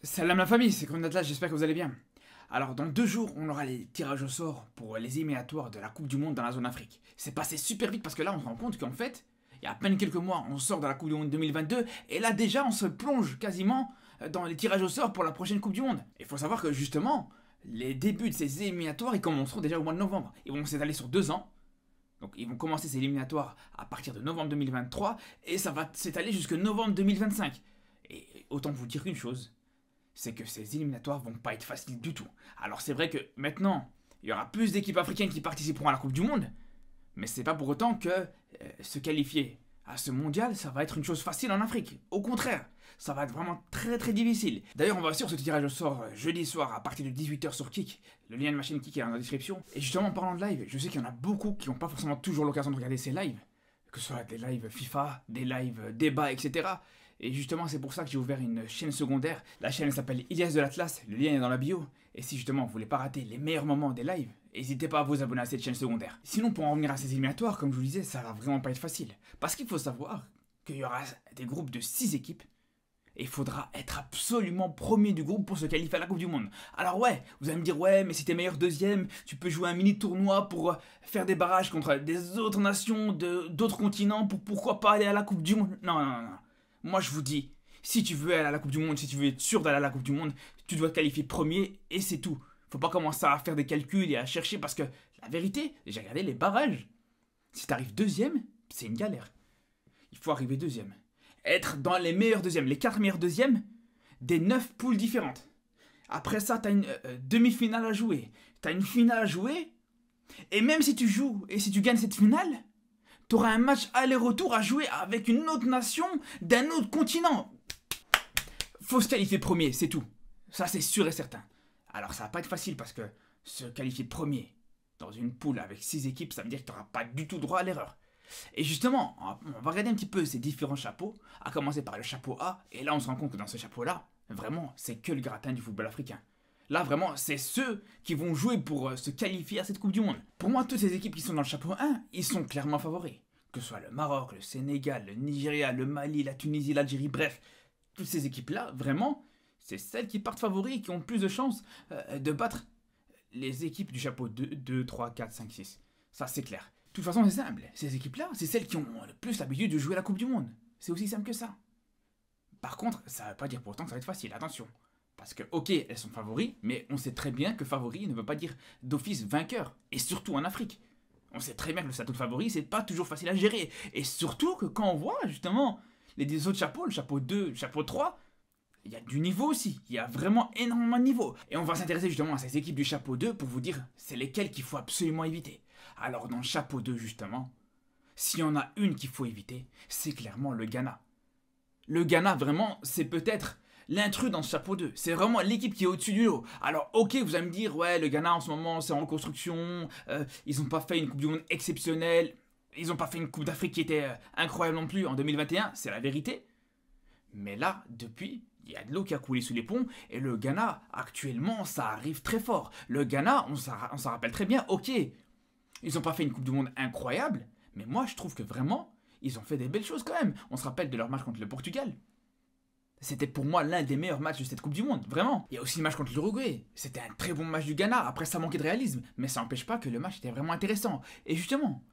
Salam la famille, c'est Atlas, j'espère que vous allez bien. Alors dans 2 jours, on aura les tirages au sort pour les éliminatoires de la Coupe du Monde dans la zone Afrique. C'est passé super vite parce que là on se rend compte qu'en fait, il y a à peine quelques mois, on sort de la Coupe du Monde 2022 et là déjà on se plonge quasiment dans les tirages au sort pour la prochaine Coupe du Monde. Il faut savoir que justement, les débuts de ces éliminatoires, ils commenceront déjà au mois de novembre. Ils vont s'étaler sur 2 ans. Donc ils vont commencer ces éliminatoires à partir de novembre 2023 et ça va s'étaler jusque novembre 2025. Et autant vous dire une chose, c'est que ces éliminatoires vont pas être faciles du tout. Alors c'est vrai que maintenant, il y aura plus d'équipes africaines qui participeront à la Coupe du Monde, mais c'est pas pour autant que se qualifier à ce mondial, ça va être une chose facile en Afrique. Au contraire, ça va être vraiment très très difficile. D'ailleurs, on va suivre ce tirage au sort jeudi soir à partir de 18 h sur Kick. Le lien de ma chaîne Kick est dans la description. Et justement, en parlant de live, je sais qu'il y en a beaucoup qui n'ont pas forcément toujours l'occasion de regarder ces lives, que ce soit des lives FIFA, des lives débats, etc. Et justement, c'est pour ça que j'ai ouvert une chaîne secondaire. La chaîne s'appelle Ilias de l'Atlas, le lien est dans la bio. Et si justement vous voulez pas rater les meilleurs moments des lives, n'hésitez pas à vous abonner à cette chaîne secondaire. Sinon, pour en revenir à ces éliminatoires, comme je vous le disais, ça va vraiment pas être facile. Parce qu'il faut savoir qu'il y aura des groupes de 6 équipes. Et il faudra être absolument premier du groupe pour se qualifier à la Coupe du Monde. Alors ouais, vous allez me dire, ouais, mais si t'es meilleur deuxième, tu peux jouer un mini tournoi pour faire des barrages contre des autres nations, d'autres continents, pour pourquoi pas aller à la Coupe du Monde. Non, non, non, non. Moi je vous dis, si tu veux aller à la Coupe du Monde, si tu veux être sûr d'aller à la Coupe du Monde, tu dois te qualifier premier et c'est tout. Faut pas commencer à faire des calculs et à chercher parce que la vérité, j'ai regardé les barrages. Si t'arrives deuxième, c'est une galère. Il faut arriver deuxième. Être dans les meilleurs deuxièmes, les 4 meilleurs deuxièmes des 9 poules différentes. Après ça, t'as une demi-finale à jouer. T'as une finale à jouer. Et même si tu joues et si tu gagnes cette finale, t'auras un match aller-retour à jouer avec une autre nation d'un autre continent. Faut se qualifier premier, c'est tout. Ça, c'est sûr et certain. Alors, ça va pas être facile parce que se qualifier premier dans une poule avec 6 équipes, ça veut dire que t'auras pas du tout droit à l'erreur. Et justement, on va regarder un petit peu ces différents chapeaux, à commencer par le chapeau A, et là on se rend compte que dans ce chapeau-là, vraiment, c'est que le gratin du football africain. Là, vraiment, c'est ceux qui vont jouer pour se qualifier à cette Coupe du Monde. Pour moi, toutes ces équipes qui sont dans le chapeau 1, ils sont clairement favoris. Que ce soit le Maroc, le Sénégal, le Nigeria, le Mali, la Tunisie, l'Algérie, bref, toutes ces équipes-là, vraiment, c'est celles qui partent favoris et qui ont le plus de chances de battre les équipes du chapeau 2, 3, 4, 5, 6. Ça, c'est clair. De toute façon, c'est simple. Ces équipes-là, c'est celles qui ont le plus l'habitude de jouer la Coupe du Monde. C'est aussi simple que ça. Par contre, ça ne veut pas dire pour autant que ça va être facile, attention. Parce que, ok, elles sont favoris, mais on sait très bien que favori ne veut pas dire d'office vainqueur. Et surtout en Afrique. On sait très bien que le statut de favori, c'est pas toujours facile à gérer. Et surtout que quand on voit, justement, les autres chapeaux, le chapeau 2, le chapeau 3, il y a du niveau aussi. Il y a vraiment énormément de niveau. Et on va s'intéresser justement à ces équipes du chapeau 2 pour vous dire c'est lesquelles qu'il faut absolument éviter. Alors dans le chapeau 2 justement, s'il y en a une qu'il faut éviter, c'est clairement le Ghana. Le Ghana vraiment, c'est peut-être l'intrus dans ce chapeau 2. C'est vraiment l'équipe qui est au-dessus du lot. Alors ok, vous allez me dire, ouais, le Ghana en ce moment c'est en reconstruction, ils n'ont pas fait une Coupe du Monde exceptionnelle, ils n'ont pas fait une Coupe d'Afrique qui était incroyable non plus en 2021, c'est la vérité. Mais là, depuis, il y a de l'eau qui a coulé sous les ponts et le Ghana, actuellement, ça arrive très fort. Le Ghana, on s'en rappelle très bien, ok, ils n'ont pas fait une Coupe du Monde incroyable, mais moi je trouve que vraiment, ils ont fait des belles choses quand même. On se rappelle de leur match contre le Portugal. C'était pour moi l'un des meilleurs matchs de cette Coupe du Monde, vraiment. Il y a aussi le match contre l'Uruguay. C'était un très bon match du Ghana, après ça manquait de réalisme, mais ça n'empêche pas que le match était vraiment intéressant. Et justement,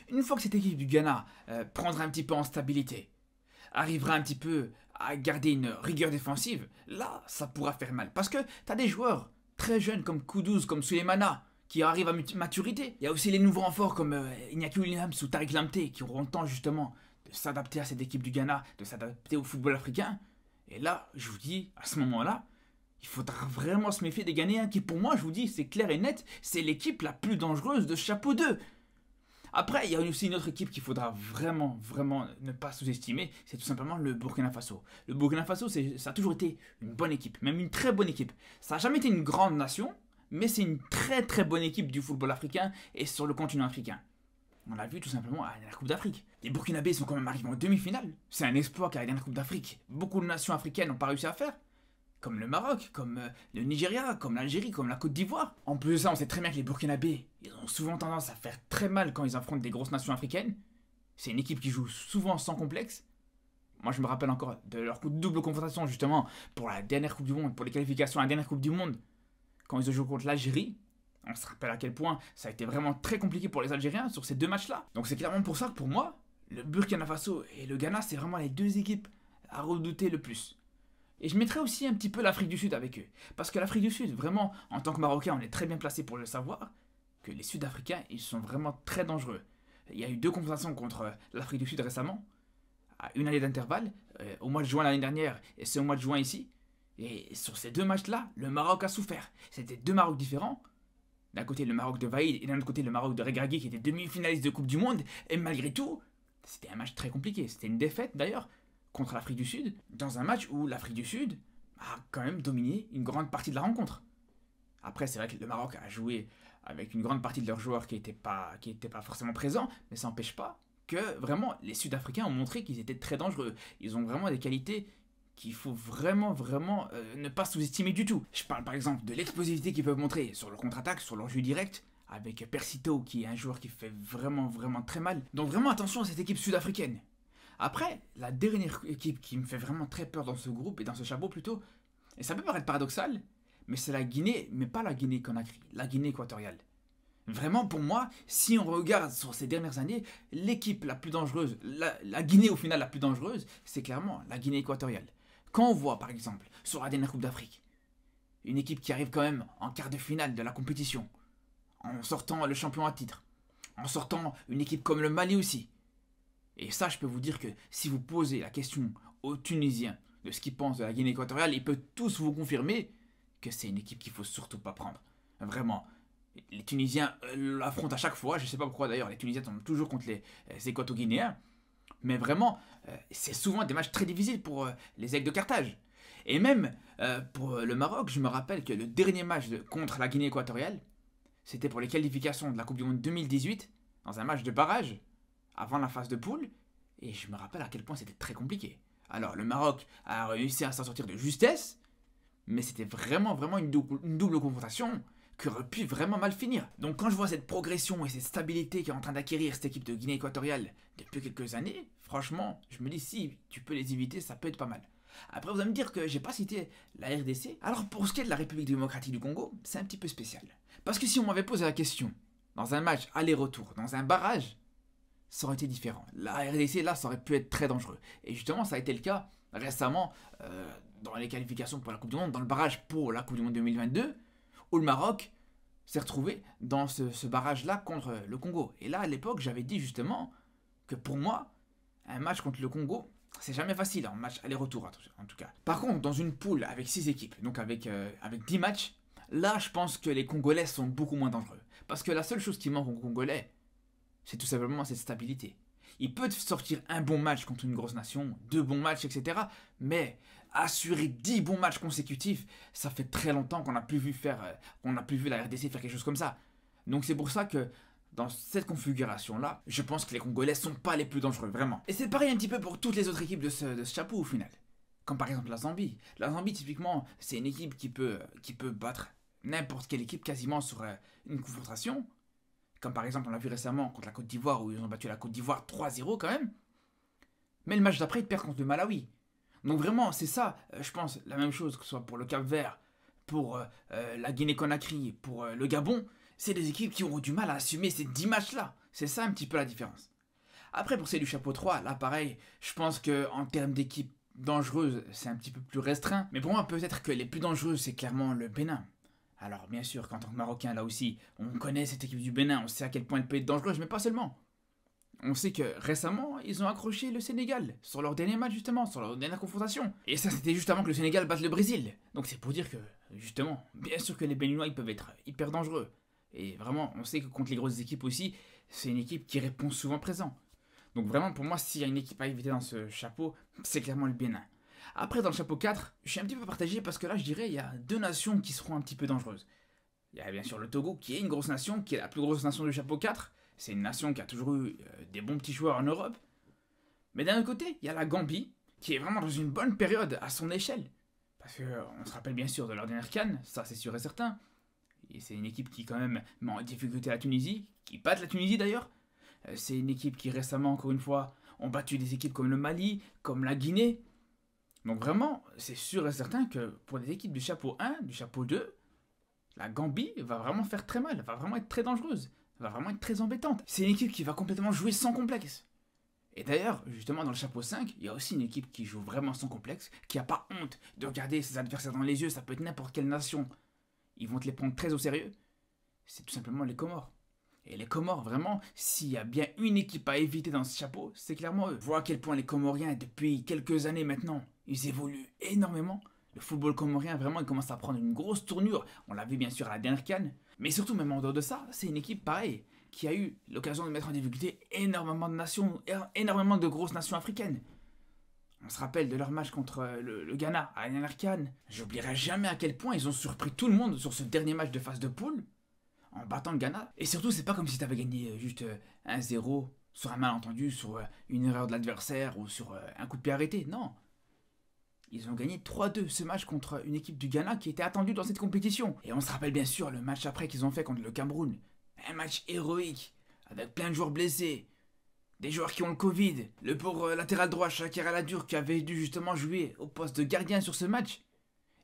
une fois que cette équipe du Ghana prendra un petit peu en stabilité, arrivera un petit peu à garder une rigueur défensive, là, ça pourra faire mal. Parce que t'as des joueurs très jeunes comme Kudus, comme Sulemana, qui arrivent à maturité. Il y a aussi les nouveaux renforts comme Iñaki Williams ou Tariq Lamptey, qui auront le temps justement de s'adapter à cette équipe du Ghana, de s'adapter au football africain. Et là, je vous dis, à ce moment-là, il faudra vraiment se méfier des Ghanéens, qui pour moi, je vous dis, c'est clair et net, c'est l'équipe la plus dangereuse de ce chapeau 2. Après, il y a aussi une autre équipe qu'il faudra vraiment, vraiment ne pas sous-estimer, c'est tout simplement le Burkina Faso. Le Burkina Faso, ça a toujours été une bonne équipe, même une très bonne équipe. Ça n'a jamais été une grande nation, mais c'est une très très bonne équipe du football africain et sur le continent africain. On l'a vu tout simplement à la Coupe d'Afrique. Les Burkinabés sont quand même arrivés en demi-finale. C'est un exploit qu'à la dernière Coupe d'Afrique, beaucoup de nations africaines n'ont pas réussi à faire. Comme le Maroc, comme le Nigeria, comme l'Algérie, comme la Côte d'Ivoire. En plus de ça, on sait très bien que les Burkinabés, ils ont souvent tendance à faire très mal quand ils affrontent des grosses nations africaines. C'est une équipe qui joue souvent sans complexe. Moi, je me rappelle encore de leur coup de double confrontation, justement, pour la dernière Coupe du Monde, pour les qualifications à la dernière Coupe du Monde, quand ils ont joué contre l'Algérie. On se rappelle à quel point ça a été vraiment très compliqué pour les Algériens sur ces deux matchs-là. Donc c'est clairement pour ça que pour moi, le Burkina Faso et le Ghana, c'est vraiment les deux équipes à redouter le plus. Et je mettrais aussi un petit peu l'Afrique du Sud avec eux. Parce que l'Afrique du Sud, vraiment, en tant que Marocain, on est très bien placé pour le savoir, que les Sud-Africains, ils sont vraiment très dangereux. Il y a eu deux confrontations contre l'Afrique du Sud récemment, à une année d'intervalle, au mois de juin l'année dernière, et c'est au mois de juin ici. Et sur ces deux matchs-là, le Maroc a souffert. C'était deux Marocs différents. D'un côté le Maroc de Vaïd et d'un autre côté le Maroc de Regragui qui était demi-finaliste de Coupe du Monde. Et malgré tout, c'était un match très compliqué. C'était une défaite d'ailleurs contre l'Afrique du Sud, dans un match où l'Afrique du Sud a quand même dominé une grande partie de la rencontre. Après, c'est vrai que le Maroc a joué avec une grande partie de leurs joueurs qui n'étaient pas forcément présents, mais ça n'empêche pas que vraiment les Sud-Africains ont montré qu'ils étaient très dangereux. Ils ont vraiment des qualités qu'il faut vraiment ne pas sous-estimer du tout. Je parle par exemple de l'explosivité qu'ils peuvent montrer sur leur contre-attaque, sur leur jeu direct, avec Persito qui est un joueur qui fait vraiment très mal. Donc vraiment attention à cette équipe sud-africaine. Après, la dernière équipe qui me fait vraiment très peur dans ce groupe, et dans ce chapeau plutôt, et ça peut paraître paradoxal, mais c'est la Guinée, mais pas la Guinée-Conakry, la Guinée équatoriale. Vraiment, pour moi, si on regarde sur ces dernières années, l'équipe la plus dangereuse, la Guinée au final la plus dangereuse, c'est clairement la Guinée équatoriale. Quand on voit, par exemple, sur la dernière Coupe d'Afrique, une équipe qui arrive quand même en quart de finale de la compétition, en sortant le champion à titre, en sortant une équipe comme le Mali aussi. Et ça, je peux vous dire que si vous posez la question aux Tunisiens de ce qu'ils pensent de la Guinée équatoriale, ils peuvent tous vous confirmer que c'est une équipe qu'il ne faut surtout pas prendre. Vraiment. Les Tunisiens l'affrontent à chaque fois, je ne sais pas pourquoi d'ailleurs, les Tunisiens tombent toujours contre les Équato-Guinéens. Mais vraiment, c'est souvent des matchs très difficiles pour les Aigles de Carthage. Et même pour le Maroc, je me rappelle que le dernier match contre la Guinée équatoriale, c'était pour les qualifications de la Coupe du Monde 2018, dans un match de barrage, avant la phase de poule, et je me rappelle à quel point c'était très compliqué. Alors le Maroc a réussi à s'en sortir de justesse, mais c'était vraiment une double confrontation qui aurait pu vraiment mal finir. Donc quand je vois cette progression et cette stabilité qu'est en train d'acquérir cette équipe de Guinée équatoriale depuis quelques années, franchement, je me dis si tu peux les éviter, ça peut être pas mal. Après vous allez me dire que j'ai pas cité la RDC. Alors pour ce qui est de la République démocratique du Congo, c'est un petit peu spécial. Parce que si on m'avait posé la question, dans un match aller-retour, dans un barrage, ça aurait été différent. La RDC là, ça aurait pu être très dangereux. Et justement, ça a été le cas récemment dans les qualifications pour la Coupe du Monde, dans le barrage pour la Coupe du Monde 2022, où le Maroc s'est retrouvé dans ce barrage-là contre le Congo. Et là, à l'époque, j'avais dit justement que pour moi, un match contre le Congo, c'est jamais facile, un match aller-retour en tout cas. Par contre, dans une poule avec 6 équipes, donc avec 10 matchs, là, je pense que les Congolais sont beaucoup moins dangereux. Parce que la seule chose qui manque aux Congolais, c'est tout simplement cette stabilité. Il peut sortir un bon match contre une grosse nation, 2 bons matchs, etc. Mais assurer 10 bons matchs consécutifs, ça fait très longtemps qu'on n'a plus vu la RDC faire quelque chose comme ça. Donc c'est pour ça que dans cette configuration-là, je pense que les Congolais sont pas les plus dangereux, vraiment. Et c'est pareil un petit peu pour toutes les autres équipes de ce chapeau au final. Comme par exemple la Zambie. La Zambie, typiquement, c'est une équipe qui peut battre n'importe quelle équipe quasiment sur une confrontation. Comme par exemple, on l'a vu récemment contre la Côte d'Ivoire, où ils ont battu la Côte d'Ivoire 3-0 quand même. Mais le match d'après, ils perdent contre le Malawi. Donc vraiment, c'est ça, je pense, la même chose que ce soit pour le Cap-Vert, pour la Guinée-Conakry, pour le Gabon. C'est des équipes qui ont du mal à assumer ces 10 matchs-là. C'est ça un petit peu la différence. Après, pour celle du chapeau 3, là pareil, je pense qu'en termes d'équipe dangereuse, c'est un petit peu plus restreint. Mais pour moi, peut-être que les plus dangereuses, c'est clairement le Bénin. Alors bien sûr qu'en tant que Marocain, là aussi, on connaît cette équipe du Bénin, on sait à quel point elle peut être dangereuse, mais pas seulement. On sait que récemment, ils ont accroché le Sénégal sur leur dernier match justement, sur leur dernière confrontation. Et ça, c'était juste avant que le Sénégal batte le Brésil. Donc c'est pour dire que, justement, bien sûr que les Béninois, ils peuvent être hyper dangereux. Et vraiment, on sait que contre les grosses équipes aussi, c'est une équipe qui répond souvent présent. Donc vraiment, pour moi, s'il y a une équipe à éviter dans ce chapeau, c'est clairement le Bénin. Après, dans le chapeau 4, je suis un petit peu partagé parce que là, je dirais, il y a 2 nations qui seront un petit peu dangereuses. Il y a bien sûr le Togo, qui est une grosse nation, qui est la plus grosse nation du chapeau 4. C'est une nation qui a toujours eu des bons petits joueurs en Europe. Mais d'un autre côté, il y a la Gambie, qui est vraiment dans une bonne période à son échelle. Parce qu'on se rappelle bien sûr de leur dernière CAN, ça c'est sûr et certain. Et c'est une équipe qui quand même met en difficulté la Tunisie, qui batte la Tunisie d'ailleurs. C'est une équipe qui récemment, encore une fois, ont battu des équipes comme le Mali, comme la Guinée. Donc vraiment, c'est sûr et certain que pour des équipes du chapeau 1, du chapeau 2, la Gambie va vraiment faire très mal, va vraiment être très dangereuse, va vraiment être très embêtante. C'est une équipe qui va complètement jouer sans complexe. Et d'ailleurs, justement dans le chapeau 5, il y a aussi une équipe qui joue vraiment sans complexe, qui n'a pas honte de regarder ses adversaires dans les yeux, ça peut être n'importe quelle nation. Ils vont te les prendre très au sérieux. C'est tout simplement les Comores. Et les Comores, vraiment, s'il y a bien une équipe à éviter dans ce chapeau, c'est clairement eux. Vois à quel point les Comoriens, depuis quelques années maintenant, ils évoluent énormément. Le football comorien, vraiment, il commence à prendre une grosse tournure. On l'a vu bien sûr à la dernière CAN. Mais surtout, même en dehors de ça, c'est une équipe pareille, qui a eu l'occasion de mettre en difficulté énormément de nations, énormément de grosses nations africaines. On se rappelle de leur match contre le Ghana à la dernière CAN. J'oublierai jamais à quel point ils ont surpris tout le monde sur ce dernier match de phase de poule, en battant le Ghana. Et surtout, c'est pas comme si t'avais gagné juste 1-0 sur un malentendu, sur une erreur de l'adversaire ou sur un coup de pied arrêté. Non. Ils ont gagné 3-2 ce match contre une équipe du Ghana qui était attendue dans cette compétition. Et on se rappelle bien sûr le match après qu'ils ont fait contre le Cameroun. Un match héroïque, avec plein de joueurs blessés. Des joueurs qui ont le Covid. Le pauvre latéral droit Shakir Aladour qui avait dû justement jouer au poste de gardien sur ce match.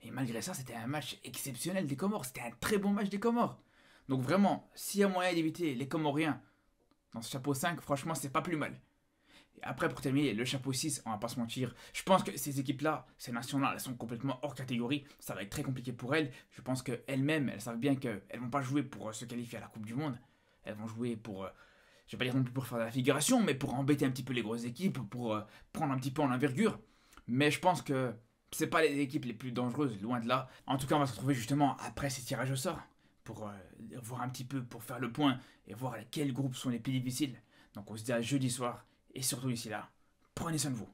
Et malgré ça, c'était un match exceptionnel des Comores. C'était un très bon match des Comores. Donc vraiment, s'il y a moyen d'éviter les Comoriens dans ce chapeau 5, franchement, c'est pas plus mal. Et après, pour terminer, le chapeau 6, on va pas se mentir. Je pense que ces équipes-là, ces nations-là, elles sont complètement hors catégorie. Ça va être très compliqué pour elles. Je pense qu'elles-mêmes, elles savent bien qu'elles vont pas jouer pour se qualifier à la Coupe du Monde. Elles vont jouer pour, je vais pas dire non plus pour faire de la figuration, mais pour embêter un petit peu les grosses équipes, pour prendre un petit peu en envergure. Mais je pense que c'est pas les équipes les plus dangereuses, loin de là. En tout cas, on va se retrouver justement après ces tirages au sort pour voir un petit peu, pour faire le point et voir quels groupes sont les plus difficiles. Donc on se dit à jeudi soir. Et surtout d'ici là, prenez soin de vous.